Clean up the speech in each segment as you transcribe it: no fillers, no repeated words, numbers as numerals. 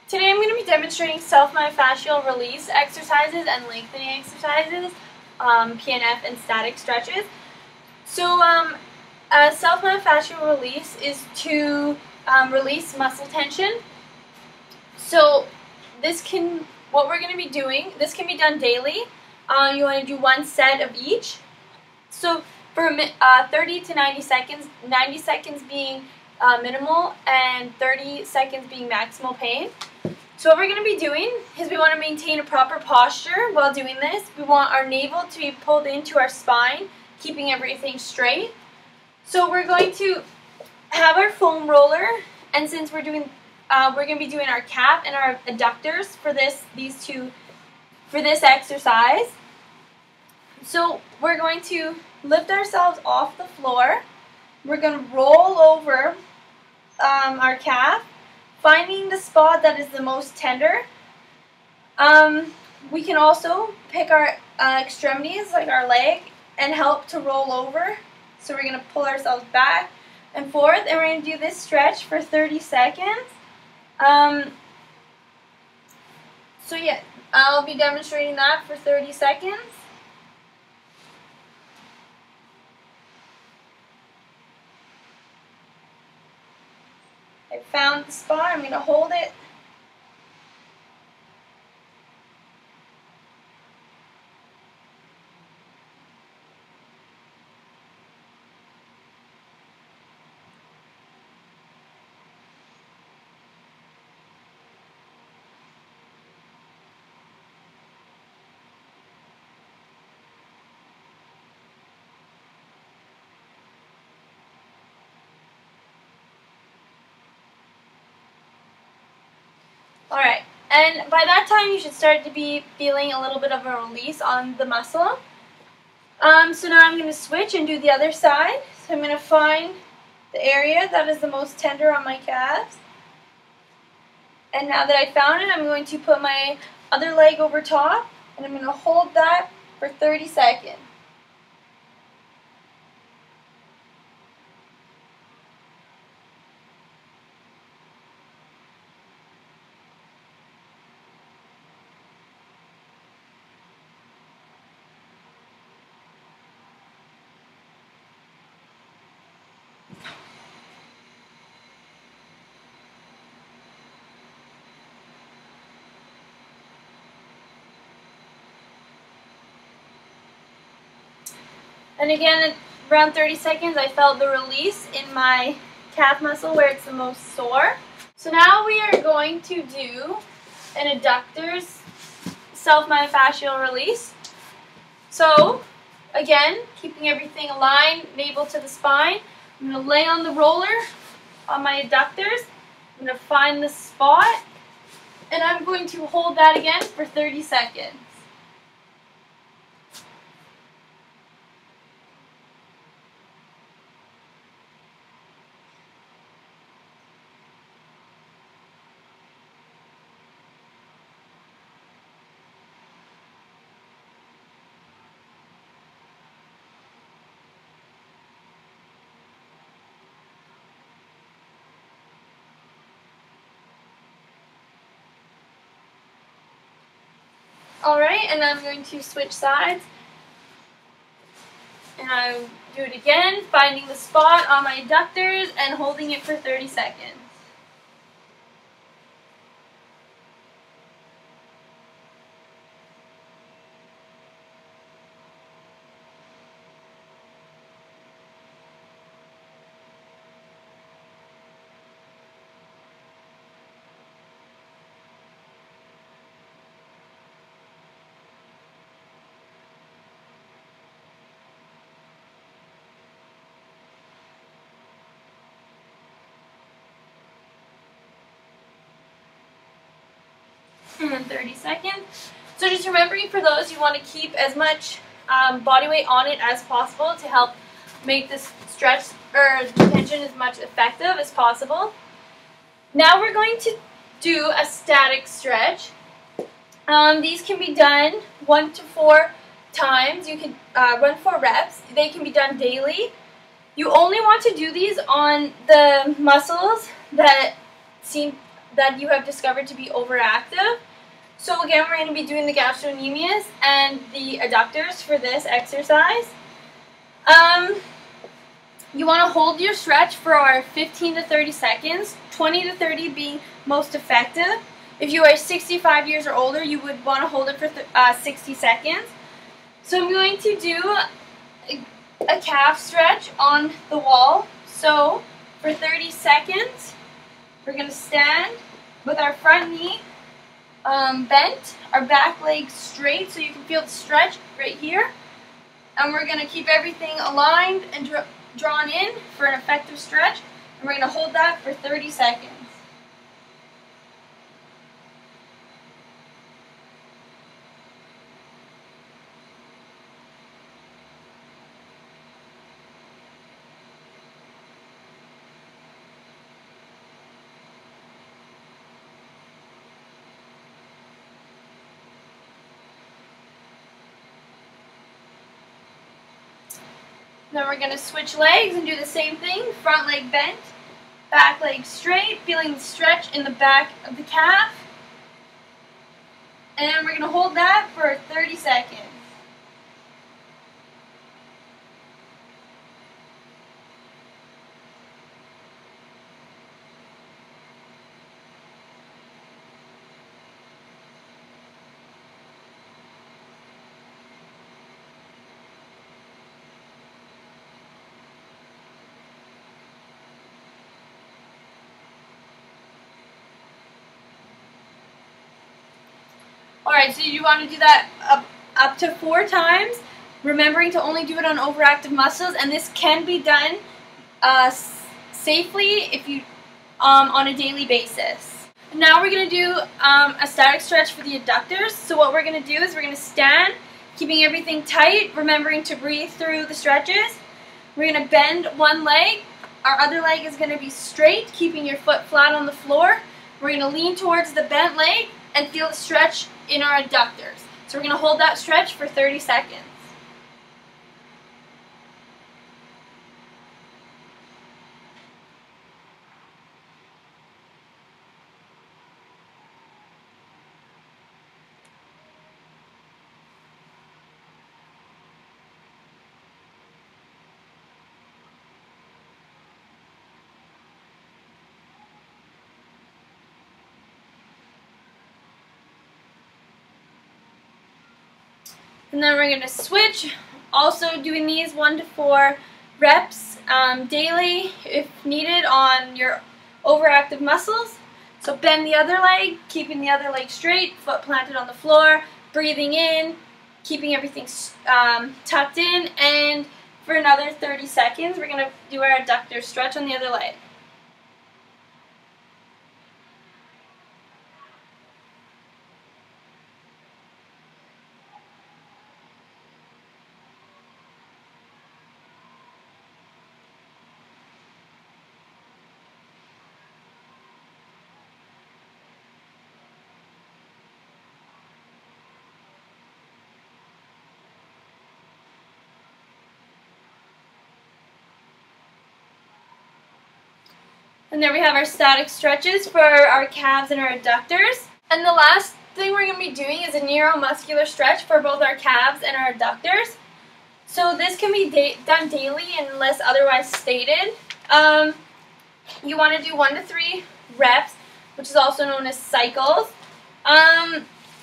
Today I'm going to be demonstrating self-myofascial release exercises and lengthening exercises, PNF and static stretches. So self-myofascial release is to release muscle tension. So what we're going to be doing, this can be done daily. You want to do one set of each. So for 30 to 90 seconds, 90 seconds being minimal and 30 seconds being maximal pain. So what we're going to be doing is we want to maintain a proper posture while doing this. We want our navel to be pulled into our spine, keeping everything straight. So we're going to have our foam roller, and since we're going to be doing our calf and our adductors for this exercise. So we're going to lift ourselves off the floor. We're going to roll over our calf, finding the spot that is the most tender. We can also pick our extremities, like our leg, and help to roll over. So we're going to pull ourselves back and forth, and we're going to do this stretch for 30 seconds. So yeah, I'll be demonstrating that for 30 seconds. I found the spot. I'm going to hold it. Alright, and by that time you should start to be feeling a little bit of a release on the muscle. So now I'm going to switch and do the other side. So I'm going to find the area that is the most tender on my calves. And now that I found it, I'm going to put my other leg over top, and I'm going to hold that for 30 seconds. And again, around 30 seconds, I felt the release in my calf muscle where it's the most sore. So now we are going to do an adductors self-myofascial release. So again, keeping everything aligned, navel to the spine. I'm going to lay on the roller on my adductors. I'm going to find the spot, and I'm going to hold that again for 30 seconds. Alright, and I'm going to switch sides, and I'll do it again, finding the spot on my adductors and holding it for 30 seconds. And 30 seconds. So just remembering, for those, you want to keep as much body weight on it as possible to help make this stretch or tension as much effective as possible. Now we're going to do a static stretch. These can be done 1 to 4 times. You can run 4 reps. They can be done daily. You only want to do these on the muscles that seem that you have discovered to be overactive. So again, we're going to be doing the gastrocnemius and the adductors for this exercise. You want to hold your stretch for our 15 to 30 seconds, 20 to 30 being most effective. If you are 65 years or older, you would want to hold it for 60 seconds. So I'm going to do a calf stretch on the wall. So for 30 seconds, we're going to stand with our front knee bent, our back leg straight so you can feel the stretch right here. And we're going to keep everything aligned and drawn in for an effective stretch. And we're going to hold that for 30 seconds. Then we're going to switch legs and do the same thing. Front leg bent, back leg straight, feeling the stretch in the back of the calf. And we're going to hold that for 30 seconds. Alright, so you want to do that up to 4 times, remembering to only do it on overactive muscles, and this can be done safely if you on a daily basis. Now we're going to do a static stretch for the adductors. So what we're going to do is we're going to stand, keeping everything tight, remembering to breathe through the stretches. We're going to bend one leg. Our other leg is going to be straight, keeping your foot flat on the floor. We're going to lean towards the bent leg and feel the stretch in our adductors. So we're going to hold that stretch for 30 seconds. And then we're going to switch, also doing these 1 to 4 reps daily if needed on your overactive muscles. So bend the other leg, keeping the other leg straight, foot planted on the floor, breathing in, keeping everything tucked in, and for another 30 seconds we're going to do our adductor stretch on the other leg. And there we have our static stretches for our calves and our adductors. And the last thing we're going to be doing is a neuromuscular stretch for both our calves and our adductors. So this can be done daily unless otherwise stated. You want to do 1 to 3 reps, which is also known as cycles.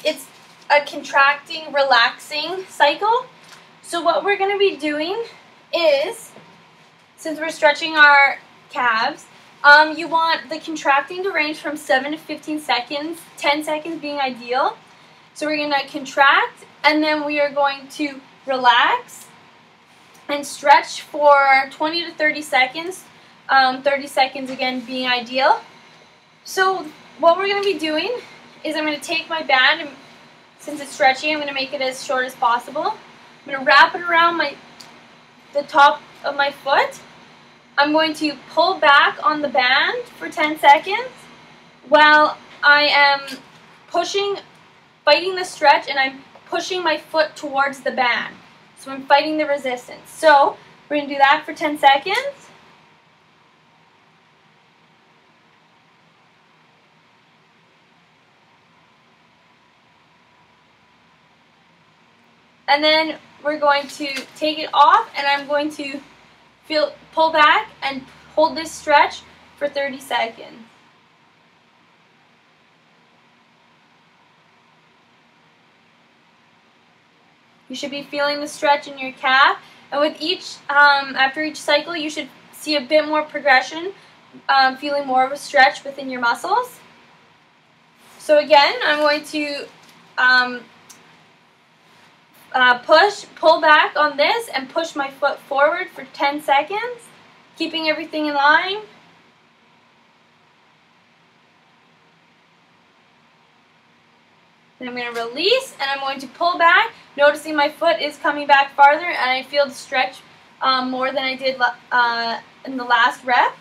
It's a contracting, relaxing cycle. So what we're going to be doing is, since we're stretching our calves, you want the contracting to range from 7 to 15 seconds, 10 seconds being ideal. So we're going to contract, and then we are going to relax and stretch for 20 to 30 seconds, 30 seconds again being ideal. So what we're going to be doing is I'm going to take my band, and since it's stretchy, I'm going to make it as short as possible. I'm going to wrap it around the top of my foot. I'm going to pull back on the band for 10 seconds while I am fighting the stretch, and I'm pushing my foot towards the band. So I'm fighting the resistance. So we're going to do that for 10 seconds. And then we're going to take it off, and I'm going to pull back and hold this stretch for 30 seconds. You should be feeling the stretch in your calf, and with each, after each cycle, you should see a bit more progression, feeling more of a stretch within your muscles. So again, I'm going to pull back on this and push my foot forward for 10 seconds, keeping everything in line. Then I'm going to release, and I'm going to pull back, noticing my foot is coming back farther, and I feel the stretch more than I did in the last rep.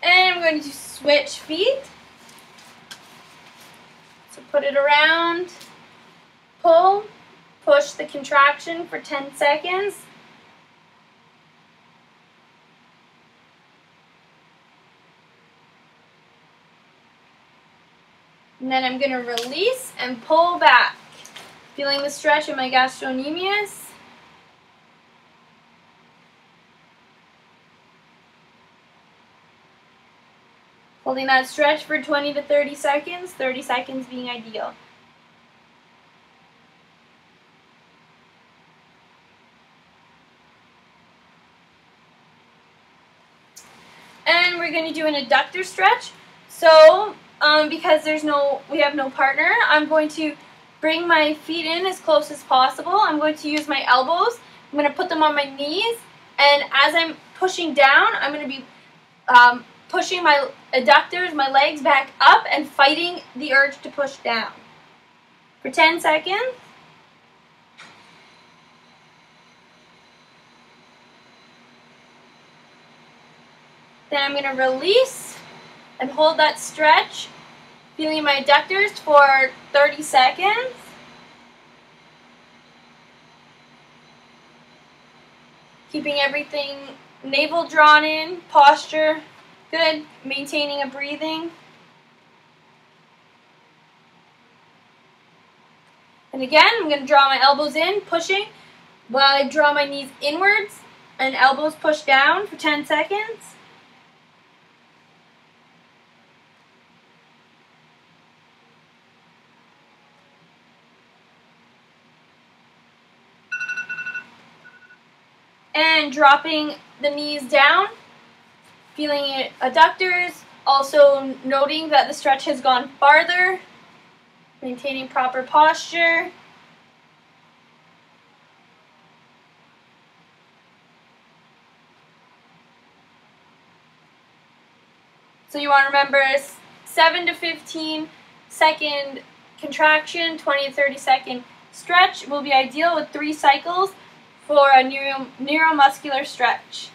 And I'm going to switch feet. So put it around, pull, push the contraction for 10 seconds. And then I'm going to release and pull back, feeling the stretch in my gastrocnemius. Holding that stretch for 20 to 30 seconds, 30 seconds being ideal. And we're going to do an adductor stretch. So, because we have no partner, I'm going to bring my feet in as close as possible. I'm going to use my elbows. I'm going to put them on my knees, and as I'm pushing down, I'm going to be pushing my adductors, my legs back up, and fighting the urge to push down for 10 seconds. Then I'm going to release and hold that stretch, feeling my adductors for 30 seconds. Keeping everything, navel drawn in, posture good, maintaining a breathing. And again, I'm going to draw my elbows in, pushing, while I draw my knees inwards and elbows push down for 10 seconds. And dropping the knees down, feeling adductors, also noting that the stretch has gone farther, maintaining proper posture. So you want to remember 7 to 15 second contraction, 20 to 30 second stretch will be ideal with 3 cycles for a neuromuscular stretch.